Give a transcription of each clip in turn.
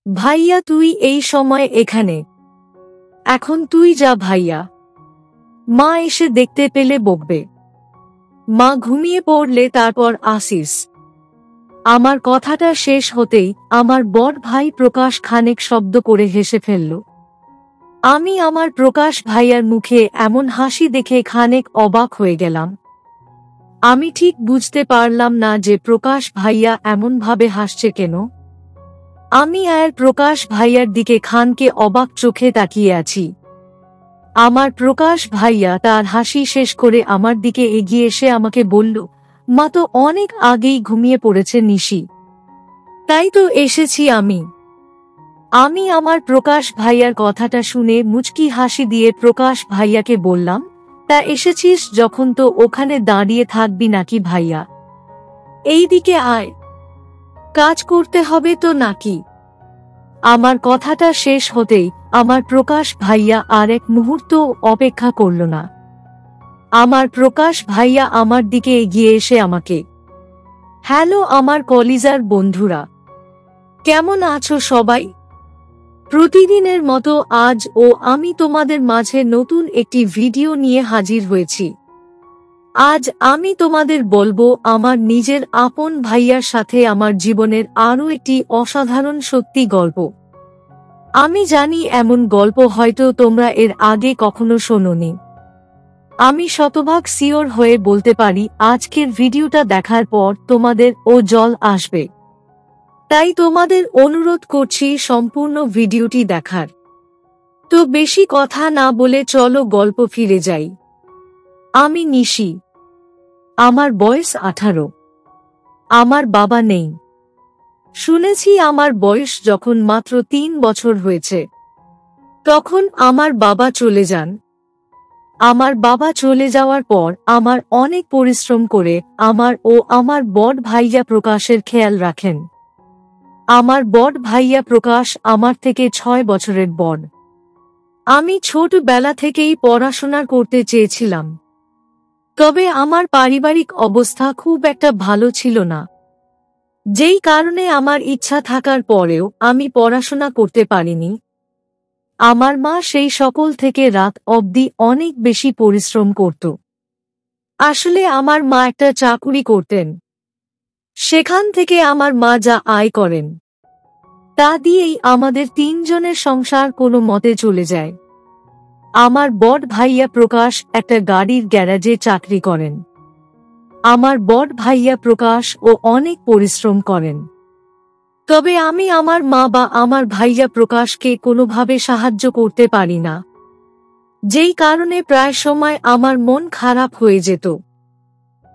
ভাইয়া তুই এই সময় এখানে? এখন তুই যা ভাইয়া, মা এসে দেখতে পেলে বকবে। মা ঘুমিয়ে পড়লে তারপর আসিস। আমার কথাটা শেষ হতেই আমার বড় ভাই প্রকাশ খানেক শব্দ করে হেসে ফেলল। আমি আমার প্রকাশ ভাইয়ার মুখে এমন হাসি দেখে খানেক অবাক হয়ে গেলাম। আমি ঠিক বুঝতে পারলাম না যে প্রকাশ ভাইয়া এমনভাবে হাসছে কেন। আমি আর প্রকাশ ভাইয়ার দিকে খানকে অবাক চোখে তাকিয়ে আছি। আমার প্রকাশ ভাইয়া তার হাসি শেষ করে আমার দিকে এগিয়ে এসে আমাকে বলল, মা তো অনেক আগেই ঘুমিয়ে পড়েছে নিশি, তাই তো এসেছি আমি। আমি আমার প্রকাশ ভাইয়ার কথাটা শুনে মুচকি হাসি দিয়ে প্রকাশ ভাইয়াকে বললাম, তা এসেছিস যখন তো ওখানে দাঁড়িয়ে থাকবি নাকি ভাইয়া? এই দিকে আয়, কাজ করতে হবে তো নাকি? আমার কথাটা শেষ হতেই আমার প্রকাশ ভাইয়া আর এক মুহূর্ত অপেক্ষা করল না। আমার প্রকাশ ভাইয়া আমার দিকে এগিয়ে এসে আমাকে, হ্যালো আমার কলিজার বন্ধুরা, কেমন আছো সবাই? প্রতিদিনের মতো আজও আমি তোমাদের মাঝে নতুন একটি ভিডিও নিয়ে হাজির হয়েছি। আজ আমি তোমাদের বলবো আমার নিজের আপন ভাইয়ার সাথে আমার জীবনের আরও একটি অসাধারণ সত্যি গল্প। আমি জানি এমন গল্প হয়তো তোমরা এর আগে কখনো শোনোনি। আমি শতভাগ সিওর হয়ে বলতে পারি আজকের ভিডিওটা দেখার পর তোমাদের ও জল আসবে। তাই তোমাদের অনুরোধ করছি সম্পূর্ণ ভিডিওটি দেখার। তো বেশি কথা না বলে চলো গল্প ফিরে যাই। আমি নিশি, আমার বয়স 18। আমার বাবা নেই। শুনেছি আমার বয়স যখন মাত্র 3 বছর হয়েছে তখন আমার বাবা চলে যান। আমার বাবা চলে যাওয়ার পর আমার অনেক পরিশ্রম করে আমার ও আমার বড় ভাইয়া প্রকাশের খেয়াল রাখেন। আমার বড় ভাইয়া প্রকাশ আমার থেকে 6 বছরের বড়। আমি ছোটবেলা থেকেই পড়াশোনা করতে চেয়েছিলাম, তবে আমার পারিবারিক অবস্থা খুব একটা ভালো ছিল না, যেই কারণে আমার ইচ্ছা থাকার পরেও আমি পড়াশোনা করতে পারিনি। আমার মা সেই সকল থেকে রাত অবধি অনেক বেশি পরিশ্রম করত। আসলে আমার মা একটা চাকুরি করতেন, সেখান থেকে আমার মা যা আয় করেন তা দিয়েই আমাদের 3 জনের সংসার কোনো মতে চলে যায়। আমার বড় ভাইয়া প্রকাশ একটা গাড়ির গ্যারাজে চাকরি করেন। আমার বড় ভাইয়া প্রকাশ ও অনেক পরিশ্রম করেন, তবে আমি আমার মা বা আমার ভাইয়া প্রকাশকে কোনোভাবে সাহায্য করতে পারি না, যেই কারণে প্রায় সময় আমার মন খারাপ হয়ে যেত।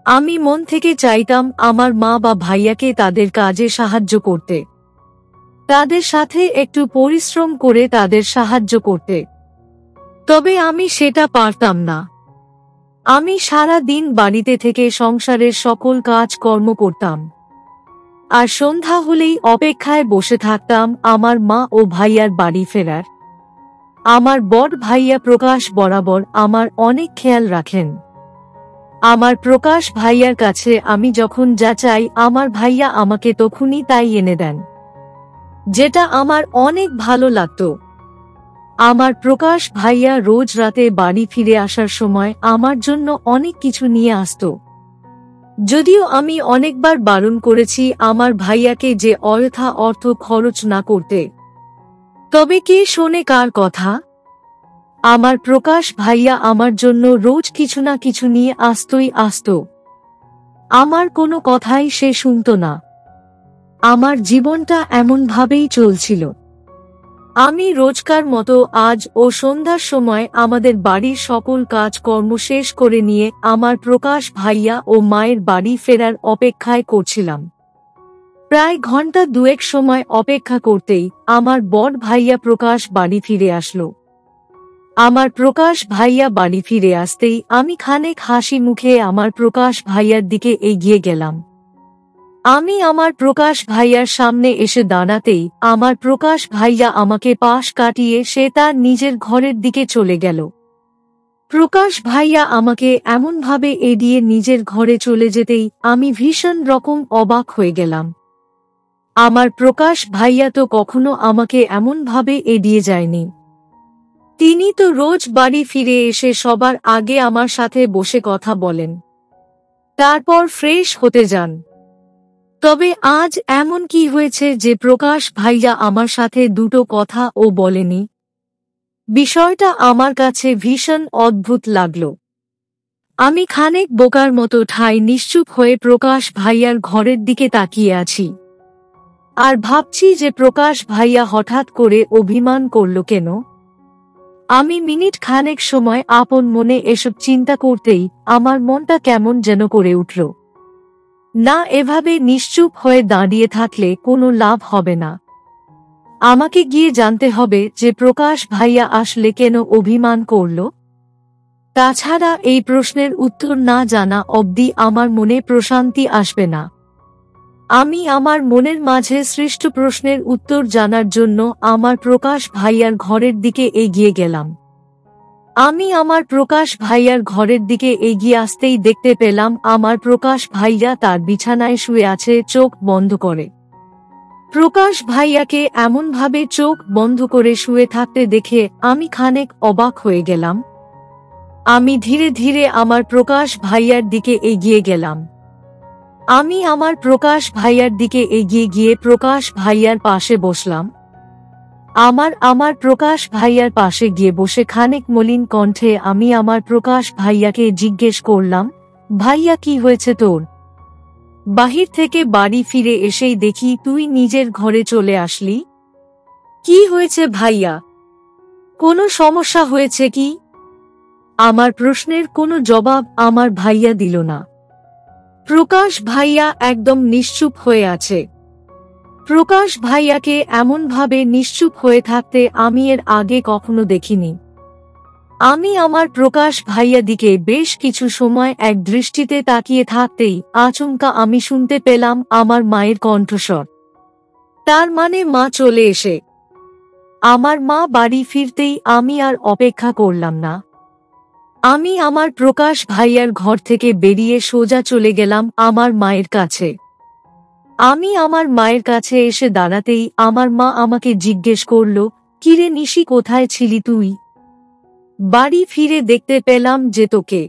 আমি মন থেকে চাইতাম আমার মা বা ভাইয়াকে তাদের কাজে সাহায্য করতে, তাদের সাথে একটু পরিশ্রম করে তাদের সাহায্য করতে, তবে আমি সেটা পারতাম না। আমি সারা দিন বাড়িতে থেকে সংসারের সকল কাজ কর্ম করতাম, আর সন্ধ্যা হলেই অপেক্ষায় বসে থাকতাম আমার মা ও ভাইয়ার বাড়ি ফেরার। আমার বড় ভাইয়া প্রকাশ বরাবর আমার অনেক খেয়াল রাখেন। আমার প্রকাশ ভাইয়ার কাছে আমি যখন যা চাই আমার ভাইয়া আমাকে তখনই তাই এনে দেন, যেটা আমার অনেক ভালো লাগতো। আমার প্রকাশ ভাইয়া রোজ রাতে বাড়ি ফিরে আসার সময় আমার জন্য অনেক কিছু নিয়ে আসতো। যদিও আমি অনেকবার বারণ করেছি আমার ভাইয়াকে যে অযথা অর্থ খরচ না করতে, তবে কে শোনে কার কথা। আমার প্রকাশ ভাইয়া আমার জন্য রোজ কিছু না কিছু নিয়ে আসতো। আমার কোনো কথাই সে শুনত না। আমার জীবনটা এমনভাবেই চলছিল। আমি রোজকার মতো আজ ও সন্ধ্যার সময় আমাদের বাড়ির সকল কাজকর্ম শেষ করে নিয়ে আমার প্রকাশ ভাইয়া ও মায়ের বাড়ি ফেরার অপেক্ষায় করছিলাম। প্রায় ঘন্টা দুয়েক সময় অপেক্ষা করতেই আমার বড় ভাইয়া প্রকাশ বাড়ি ফিরে আসলো। আমার প্রকাশ ভাইয়া বাড়ি ফিরে আসতেই আমি খানেক হাসি মুখে আমার প্রকাশ ভাইয়ার দিকে এগিয়ে গেলাম। আমি আমার প্রকাশ ভাইয়ার সামনে এসে দাঁড়াতেই আমার প্রকাশ ভাইয়া আমাকে পাশ কাটিয়ে সে তার নিজের ঘরের দিকে চলে গেল। প্রকাশ ভাইয়া আমাকে এমনভাবে এড়িয়ে নিজের ঘরে চলে যেতেই আমি ভীষণ রকম অবাক হয়ে গেলাম। আমার প্রকাশ ভাইয়া তো কখনো আমাকে এমনভাবে এড়িয়ে যায়নি। তিনি তো রোজ বাড়ি ফিরে এসে সবার আগে আমার সাথে বসে কথা বলেন, তারপর ফ্রেশ হতে যান। তবে আজ এমন কি হয়েছে যে প্রকাশ ভাইয়া আমার সাথে দুটো কথাও বলেনি? বিষয়টা আমার কাছে ভীষণ অদ্ভুত লাগল। আমি খানিক বোকার মতো ঠাই নিশ্চুপ হয়ে প্রকাশ ভাইয়ার ঘরের দিকে তাকিয়ে আছি। আর ভাবছি যে প্রকাশ ভাইয়া হঠাৎ করে অভিমান করল কেন? আমি মিনিট খানেক সময় আপন মনে এসব চিন্তা করতেই আমার মনটা কেমন যেন করে উঠল। না, এভাবে নিশ্চুপ হয়ে দাঁড়িয়ে থাকলে কোনো লাভ হবে না। আমাকে গিয়ে জানতে হবে যে প্রকাশ ভাইয়া আসলে কেন অভিমান করল। তাছাড়া এই প্রশ্নের উত্তর না জানা অবধি আমার মনে প্রশান্তি আসবে না। আমি আমার মনের মাঝে সৃষ্ট প্রশ্নের উত্তর জানার জন্য আমার প্রকাশ ভাইয়ার ঘরের দিকে এগিয়ে গেলাম। আমি আমার প্রকাশ ভাইয়ার ঘরের দিকে এগিয়ে আসতেই দেখতে পেলাম আমার প্রকাশ ভাইয়া তার বিছানায় শুয়ে আছে চোখ বন্ধ করে। প্রকাশ ভাইয়াকে এমনভাবে চোখ বন্ধ করে শুয়ে থাকতে দেখে আমি খানিক অবাক হয়ে গেলাম। আমি ধীরে ধীরে আমার প্রকাশ ভাইয়ার দিকে এগিয়ে গেলাম। আমি আমার প্রকাশ ভাইয়ার দিকে এগিয়ে গিয়ে প্রকাশ ভাইয়ার পাশে বসলাম। আমার প্রকাশ ভাইয়ার পাশে গিয়ে বসে খানিক মলিন কণ্ঠে আমি আমার প্রকাশ ভাইয়াকে জিজ্ঞেস করলাম, ভাইয়া কি হয়েছে তোর? বাহির থেকে বাড়ি ফিরে এসেই দেখি তুই নিজের ঘরে চলে আসলি। কি হয়েছে ভাইয়া? কোনো সমস্যা হয়েছে কি? আমার প্রশ্নের কোনো জবাব আমার ভাইয়া দিল না। প্রকাশ ভাইয়া একদম নিশ্চুপ হয়ে আছে। প্রকাশ ভাইয়াকে এমনভাবে নিশ্চুপ হয়ে থাকতে আমি এর আগে কখনো দেখিনি। আমি আমার প্রকাশ ভাইয়া দিকে বেশ কিছু সময় এক দৃষ্টিতে তাকিয়ে থাকতেই আচমকা আমি শুনতে পেলাম আমার মায়ের কণ্ঠস্বর। তার মানে মা চলে এসে। আমার মা বাড়ি ফিরতেই আমি আর অপেক্ষা করলাম না। আমি আমার প্রকাশ ভাইয়ার ঘর থেকে বেরিয়ে সোজা চলে গেলাম আমার মায়ের কাছে। আমি আমার মায়ের কাছে এসে দাঁড়াতেই আমার মা আমাকে জিজ্ঞেস করল, কিরে নিশি, কোথায় ছিলি তুই? বাড়ি ফিরে দেখতে পেলাম যে তোকে।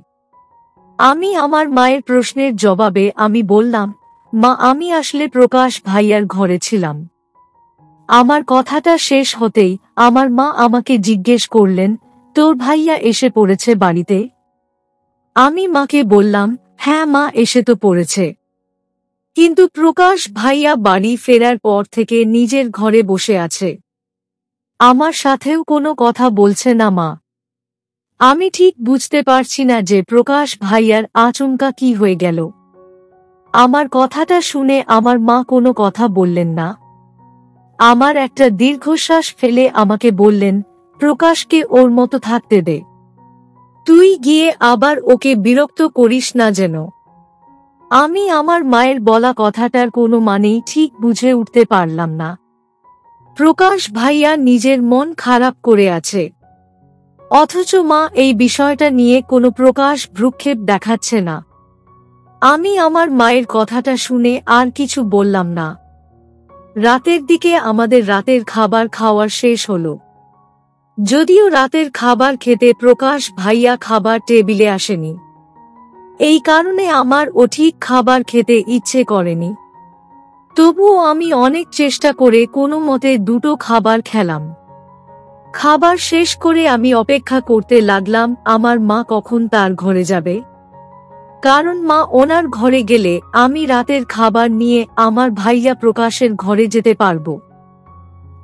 আমি আমার মায়ের প্রশ্নের জবাবে আমি বললাম, মা আমি আসলে প্রকাশ ভাইয়ার ঘরে ছিলাম। আমার কথাটা শেষ হতেই আমার মা আমাকে জিজ্ঞেস করলেন, তোর ভাইয়া এসে পড়েছে বাড়িতে? আমি মাকে বললাম, হ্যাঁ মা, এসে তো পড়েছে। কিন্তু প্রকাশ ভাইয়া বাড়ি ফেরার পর থেকে নিজের ঘরে বসে আছে। আমার সাথেও কোনো কথা বলছে না মা। আমি ঠিক বুঝতে পারছি না যে প্রকাশ ভাইয়ার আচমকা কি হয়ে গেল। আমার কথাটা শুনে আমার মা কোনো কথা বললেন না। আমার একটা দীর্ঘশ্বাস ফেলে আমাকে বললেন, প্রকাশকে ওর মতো থাকতে দে। তুই গিয়ে আবার ওকে বিরক্ত করিস না যেন। আমি আমার মায়ের বলা কথাটার কোনো মানেই ঠিক বুঝে উঠতে পারলাম না। প্রকাশ ভাইয়া নিজের মন খারাপ করে আছে, অথচ মা এই বিষয়টা নিয়ে কোনো প্রকাশ ভ্রুক্ষেপ দেখাচ্ছে না। আমি আমার মায়ের কথাটা শুনে আর কিছু বললাম না। রাতের দিকে আমাদের রাতের খাবার খাওয়ার শেষ হলো। যদিও রাতের খাবার খেতে প্রকাশ ভাইয়া খাবার টেবিলে আসেনি, এই কারণে আমার ঠিক খাবার খেতে ইচ্ছে করেনি। তবুও আমি অনেক চেষ্টা করে কোনো মতে দুটো খাবার খেলাম। খাবার শেষ করে আমি অপেক্ষা করতে লাগলাম আমার মা কখন তার ঘরে যাবে, কারণ মা ওনার ঘরে গেলে আমি রাতের খাবার নিয়ে আমার ভাইয়া প্রকাশের ঘরে যেতে পারবো।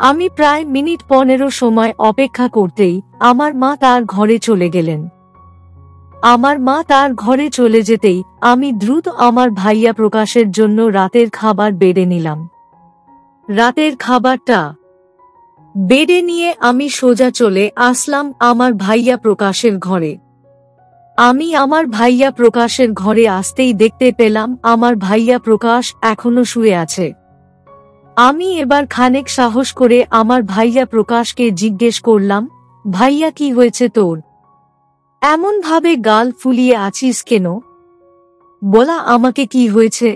আমি প্রায় মিনিট 15 সময় অপেক্ষা করতেই আমার মা তার ঘরে চলে গেলেন। আমার মা তার ঘরে চলে যেতেই আমি দ্রুত আমার ভাইয়া প্রকাশের জন্য রাতের খাবার বেড়ে নিলাম। রাতের খাবারটা বেড়ে নিয়ে আমি সোজা চলে আসলাম আমার ভাইয়া প্রকাশের ঘরে। আমি আমার ভাইয়া প্রকাশের ঘরে আসতেই দেখতে পেলাম আমার ভাইয়া প্রকাশ এখনো শুয়ে আছে। আমি এবার খানিক সাহস করে আমার ভাইয়া প্রকাশকে জিজ্ঞেস করলাম, ভাইয়া কি হয়েছে তোর? এমন ভাবে গাল ফুলিয়ে আছিস কেন? বলা আমাকে কি হয়েছে?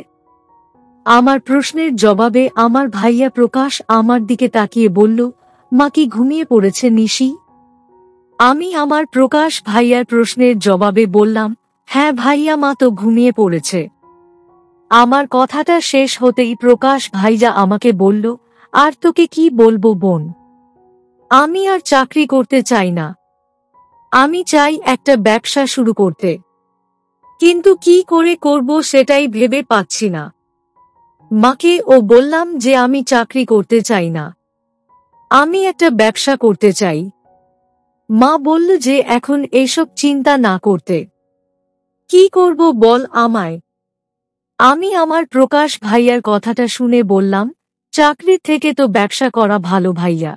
আমার প্রশ্নের জবাবে আমার ভাইয়া প্রকাশ আমার দিকে তাকিয়ে বলল, মা কি ঘুমিয়ে পড়েছে নিশি? আমি আমার প্রকাশ ভাইয়ার প্রশ্নের জবাবে বললাম, হ্যাঁ ভাইয়া, মা তো ঘুমিয়ে পড়েছে। আমার কথাটা শেষ হতেই প্রকাশ ভাইয়া আমাকে বলল, আর তোকে কি বলবো বোন, আমি আর চাকরি করতে চাই না। আমি চাই একটা ব্যবসা শুরু করতে, কিন্তু কি করে করব সেটাই ভেবে পাচ্ছি না। মাকে বললাম যে আমি চাকরি করতে চাই না, আমি একটা ব্যবসা করতে চাই। মা বলল যে এখন এসব চিন্তা না করতে। কি করব বল আমায়? আমি আমার প্রকাশ ভাইয়ার কথাটা শুনে বললাম, চাকরির থেকে তো ব্যবসা করা ভালো ভাইয়া।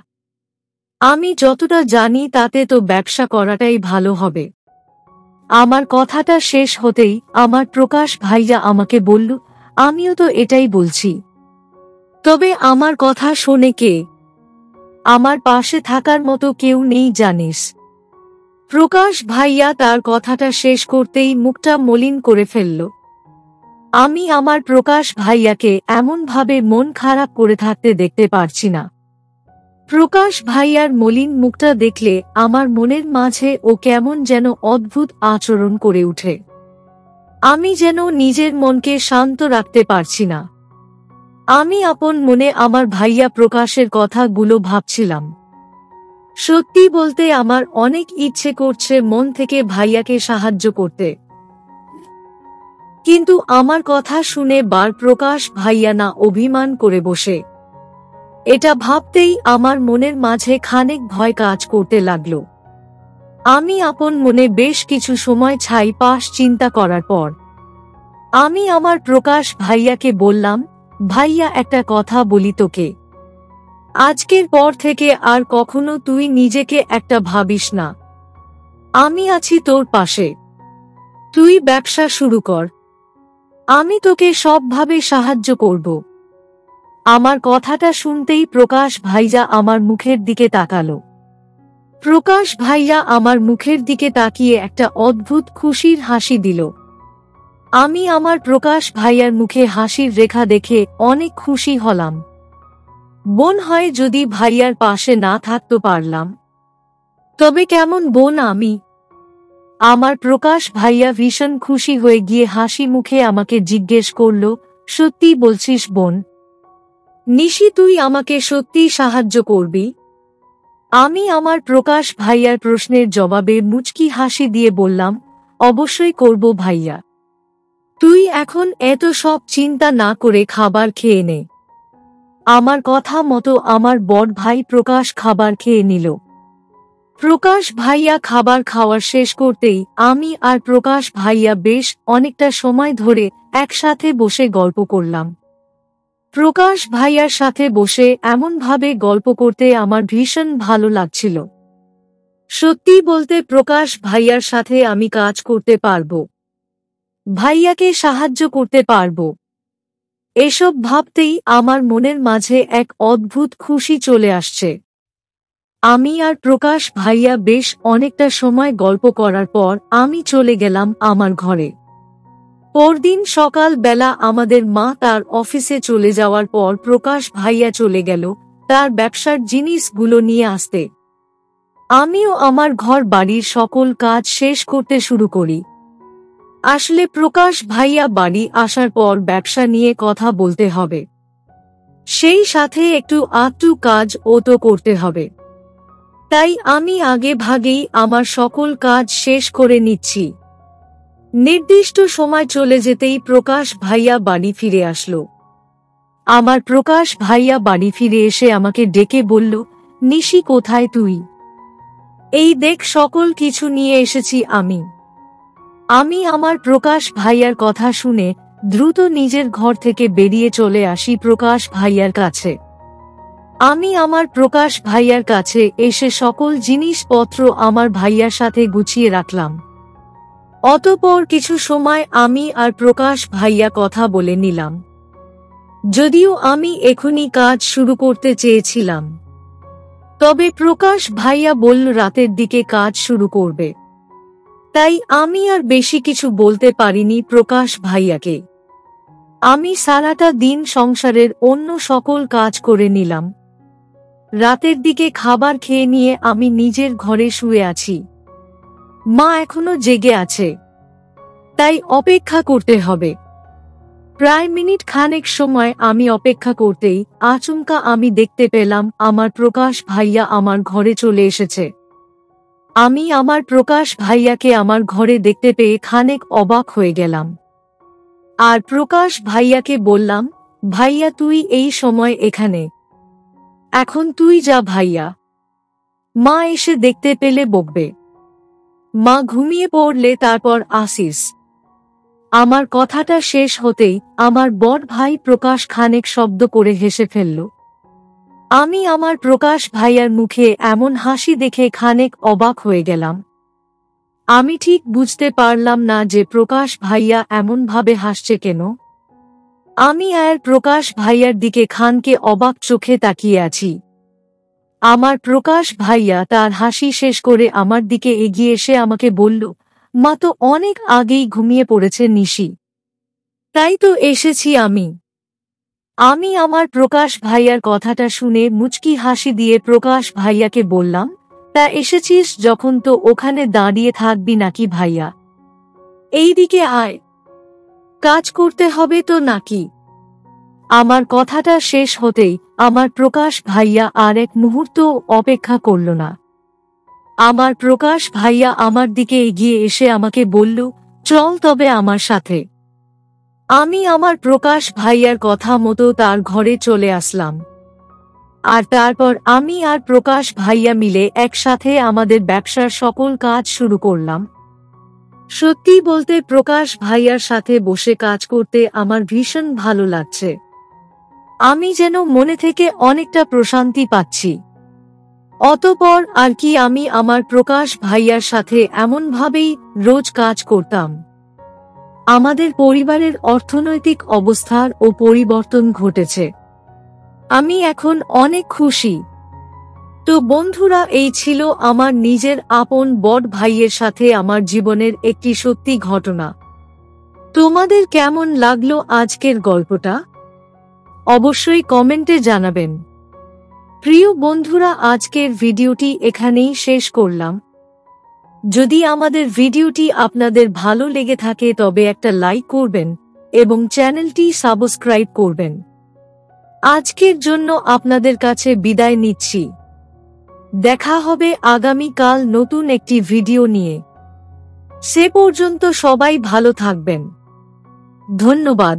আমি যতটা জানি তাতে তো ব্যবসা করাটাই ভালো হবে। আমার কথাটা শেষ হতেই আমার প্রকাশ ভাইয়া আমাকে বলল, আমিও তো এটাই বলছি। তবে আমার কথা শোনে কে? আমার পাশে থাকার মতো কেউ নেই জানিস। প্রকাশ ভাইয়া তার কথাটা শেষ করতেই মুখটা মলিন করে ফেলল। আমি আমার প্রকাশ ভাইয়াকে এমনভাবে মন খারাপ করে থাকতে দেখতে পারছি না। প্রকাশ ভাইয়ার মলিন মুখটা দেখলে আমার মনের মাঝে কেমন যেন অদ্ভুত আচরণ করে উঠে। আমি যেন নিজের মনকে শান্ত রাখতে পারছি না। আমি আপন মনে আমার ভাইয়া প্রকাশের কথাগুলো ভাবছিলাম। সত্যি বলতে আমার অনেক ইচ্ছে করছে মন থেকে ভাইয়াকে সাহায্য করতে, কিন্তু আমার কথা শুনে বার প্রকাশ ভাইয়া না অভিমান করে বসে। এটা ভাবতেই আমার মনের মাঝে খানিক ভয় কাজ করতে লাগলো। আমি আপন মনে বেশ কিছু সময় ছাই পাশ চিন্তা করার পর আমি আমার প্রকাশ ভাইয়াকে বললাম, ভাইয়া একটা কথা বলি তোকে, আজকের পর থেকে আর কখনো তুই নিজেকে একটা ভাবিস না। আমি আছি তোর পাশে, তুই ব্যবসা শুরু কর, আমি তোকে সবভাবে সাহায্য করব। আমার কথাটা শুনতেই প্রকাশ ভাইয়া আমার মুখের দিকে তাকালো। প্রকাশ ভাইয়া আমার মুখের দিকে তাকিয়ে একটা অদ্ভুত খুশির হাসি দিল। আমি আমার প্রকাশ ভাইয়ার মুখে হাসির রেখা দেখে অনেক খুশি হলাম। বোন হয় যদি ভাইয়ার পাশে না থাকতে পারলাম, তবে কেমন বোন আমি? আমার প্রকাশ ভাইয়া ভীষণ খুশি হয়ে গিয়ে হাসি মুখে আমাকে জিজ্ঞেস করল, সত্যি বলছিস বোন? নিশি তুই আমাকে সত্যি সাহায্য করবি? আমি আমার প্রকাশ ভাইয়ার প্রশ্নের জবাবে মুচকি হাসি দিয়ে বললাম, অবশ্যই করব ভাইয়া। তুই এখন এত সব চিন্তা না করে খাবার খেয়ে নে। আমার কথা মতো আমার বড় ভাই প্রকাশ খাবার খেয়ে নিল। প্রকাশ ভাইয়া খাবার খাওয়ার শেষ করতেই আমি আর প্রকাশ ভাইয়া বেশ অনেকটা সময় ধরে একসাথে বসে গল্প করলাম। প্রকাশ ভাইয়ার সাথে বসে এমনভাবে গল্প করতে আমার ভীষণ ভালো লাগছিল। সত্যি বলতে প্রকাশ ভাইয়ার সাথে আমি কাজ করতে পারবো, ভাইয়াকে সাহায্য করতে পারবো, এসব ভাবতেই আমার মনের মাঝে এক অদ্ভুত খুশি চলে আসছে। আমি আর প্রকাশ ভাইয়া বেশ অনেকটা সময় গল্প করার পর আমি চলে গেলাম আমার ঘরে। পরদিন সকাল বেলা আমাদের মা তার অফিসে চলে যাওয়ার পর প্রকাশ ভাইয়া চলে গেল তার ব্যবসার জিনিসগুলো নিয়ে আসতে। আমিও আমার ঘর বাড়ির সকল কাজ শেষ করতে শুরু করি। আসলে প্রকাশ ভাইয়া বাড়ি আসার পর ব্যবসা নিয়ে কথা বলতে হবে, সেই সাথে একটু আধটু কাজ তো করতে হবে। তাই আমি আগে ভাগেই আমার সকল কাজ শেষ করে নিচ্ছি। নির্দিষ্ট সময় চলে যেতেই প্রকাশ ভাইয়া বাড়ি ফিরে আসলো। আমার প্রকাশ ভাইয়া বাড়ি ফিরে এসে আমাকে ডেকে বলল, নিশি কোথায় তুই? এই দেখ সকল কিছু নিয়ে এসেছি আমি। আমি আমার প্রকাশ ভাইয়ার কথা শুনে দ্রুত নিজের ঘর থেকে বেরিয়ে চলে আসি প্রকাশ ভাইয়ার কাছে। আমি আমার প্রকাশ ভাইয়ার কাছে এসে সকল জিনিসপত্র আমার ভাইয়ার সাথে গুছিয়ে রাখলাম। অতঃপর কিছু সময় আমি আর প্রকাশ ভাইয়া কথা বলে নিলাম। যদিও আমি এখনই কাজ শুরু করতে চেয়েছিলাম, তবে প্রকাশ ভাইয়া বলল রাতের দিকে কাজ শুরু করবে। তাই আমি আর বেশি কিছু বলতে পারিনি প্রকাশ ভাইয়াকে। আমি সারাটা দিন সংসারের অন্য সকল কাজ করে নিলাম। রাতের দিকে খাবার খেয়ে নিয়ে আমি নিজের ঘরে শুয়ে আছি। মা এখনো জেগে আছে, তাই অপেক্ষা করতে হবে। প্রায় মিনিট খানেক সময় আমি অপেক্ষা করতেই আচমকা আমি দেখতে পেলাম আমার প্রকাশ ভাইয়া আমার ঘরে চলে এসেছে। আমি আমার প্রকাশ ভাইয়াকে আমার ঘরে দেখতে পেয়ে খানেক অবাক হয়ে গেলাম। আর প্রকাশ ভাইয়াকে বললাম, ভাইয়া তুই এই সময় এখানে? এখন তুই যা ভাইয়া, মা এসে দেখতে পেলে বকবে। মা ঘুমিয়ে পড়লে তারপর আসিস। আমার কথাটা শেষ হতেই আমার বড় ভাই প্রকাশ খানেক শব্দ করে হেসে ফেলল। আমি আমার প্রকাশ ভাইয়ার মুখে এমন হাসি দেখে খানেক অবাক হয়ে গেলাম। আমি ঠিক বুঝতে পারলাম না যে প্রকাশ ভাইয়া এমনভাবে হাসছে কেন। আমি আর প্রকাশ ভাইয়ার দিকে খানকে অবাক চোখে তাকিয়ে আছি। আমার প্রকাশ ভাইয়া তার হাসি শেষ করে আমার দিকে এগিয়ে এসে আমাকে বলল, মা তো অনেক আগেই ঘুমিয়ে পড়েছে নিশি, তাই তো এসেছি আমি। আমি আমার প্রকাশ ভাইয়ার কথাটা শুনে মুচকি হাসি দিয়ে প্রকাশ ভাইয়াকে বললাম, তা এসেছিস যখন তো ওখানে দাঁড়িয়ে থাকবি নাকি ভাইয়া? এইদিকে আয়, কাজ করতে হবে তো নাকি? আমার কথাটা শেষ হতেই আমার প্রকাশ ভাইয়া আর এক মুহূর্ত অপেক্ষা করল না। আমার প্রকাশ ভাইয়া আমার দিকে এগিয়ে এসে আমাকে বলল, চল তবে আমার সাথে। আমি আমার প্রকাশ ভাইয়ার কথা মতো তার ঘরে চলে আসলাম। আর তারপর আমি আর প্রকাশ ভাইয়া মিলে একসাথে আমাদের ব্যবসার সকল কাজ শুরু করলাম। সত্যি বলতে প্রকাশ ভাইয়ার সাথে বসে কাজ করতে আমার ভীষণ ভালো লাগছে। আমি যেন মনে থেকে অনেকটা প্রশান্তি পাচ্ছি। অতঃপর আর কি আমি আমার প্রকাশ ভাইয়ার সাথে এমনভাবেই রোজ কাজ করতাম। আমাদের পরিবারের অর্থনৈতিক অবস্থার ও পরিবর্তন ঘটেছে। আমি এখন অনেক খুশি। তো বন্ধুরা, এই ছিল আমার নিজের আপন বড় ভাইয়ের সাথে আমার জীবনের একটি সত্যি ঘটনা। তোমাদের কেমন লাগলো আজকের গল্পটা? অবশ্যই কমেন্টে জানাবেন। প্রিয় বন্ধুরা, আজকের ভিডিওটি এখানেই শেষ করলাম। যদি আমাদের ভিডিওটি আপনাদের ভালো লেগে থাকে তবে একটা লাইক করবেন এবং চ্যানেলটি সাবস্ক্রাইব করবেন। আজকের জন্য আপনাদের কাছে বিদায় নিচ্ছি। দেখা হবে আগামীকাল নতুন একটি ভিডিও নিয়ে। সে পর্যন্ত সবাই ভালো থাকবেন। ধন্যবাদ।